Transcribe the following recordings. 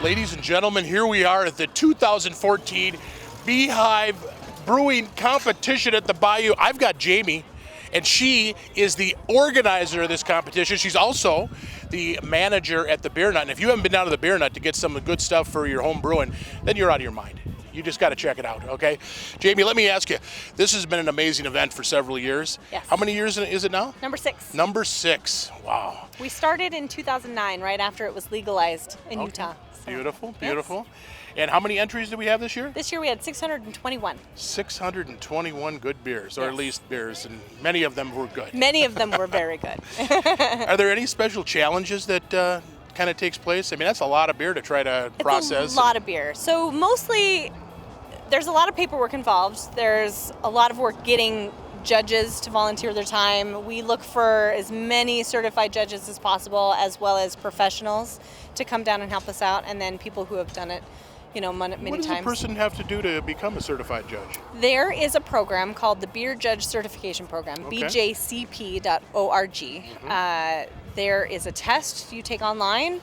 Ladies and gentlemen, here we are at the 2014 Beehive Brewing Competition at the Bayou. I've got Jamie, and she is the organizer of this competition. She's also the manager at the Beer Nut. And if you haven't been down to the Beer Nut to get some good stuff for your home brewing, then you're out of your mind. You just got to check it out, okay? Jamie, let me ask you, this has been an amazing event for several years. Yes. How many years is it now? Number 6. Number 6, wow. We started in 2009, right after it was legalized in Utah. So, Beautiful, yes. beautiful. And how many entries did we have this year? This year we had 621. 621 good beers, or at Yes. least beers, and many of them were good. Many of them were very good. Are there any special challenges that kind of takes place? I mean, that's a lot of beer to try to process. It's a lot of beer. So mostly there's a lot of paperwork involved. There's a lot of work getting judges to volunteer their time. We look for as many certified judges as possible, as well as professionals to come down and help us out, and then people who have done it, many times. What does a person have to do to become a certified judge? There is a program called the Beer Judge Certification Program, Okay. bjcp.org. There is a test you take online.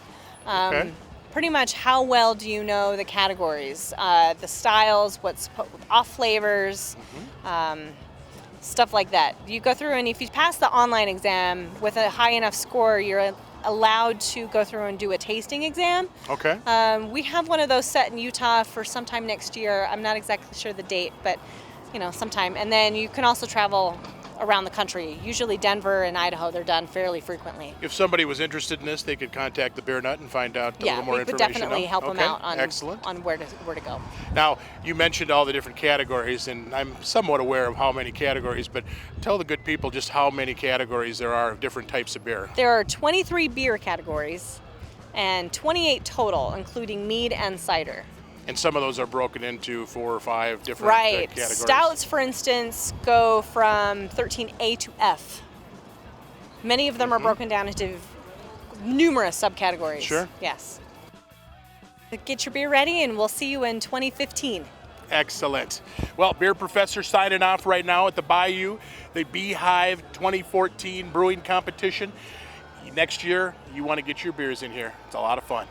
Okay. Pretty much how well do you know the categories, the styles, what's off flavors, stuff like that. You go through, and if you pass the online exam with a high enough score, you're allowed to go through and do a tasting exam. Okay. We have one of those set in Utah for sometime next year. I'm not exactly sure the date, but sometime. And then you can also travel around the country. Usually Denver and Idaho, they're done fairly frequently. If somebody was interested in this, they could contact the Beer Nut and find out a little more we could information. definitely help them Okay, out on excellent. on where to go. Now, you mentioned all the different categories, and I'm somewhat aware of how many categories, but tell the good people just how many categories there are of different types of beer. There are 23 beer categories and 28 total, including mead and cider. And some of those are broken into 4 or 5 different Right. categories. Stouts, for instance, go from 13A to F. Many of them are broken down into numerous subcategories. Sure. Yes. Get your beer ready, and we'll see you in 2015. Excellent. Well, Beer Professor signing off right now at the Bayou, the Beehive 2014 Brewing Competition. Next year, you want to get your beers in here. It's a lot of fun.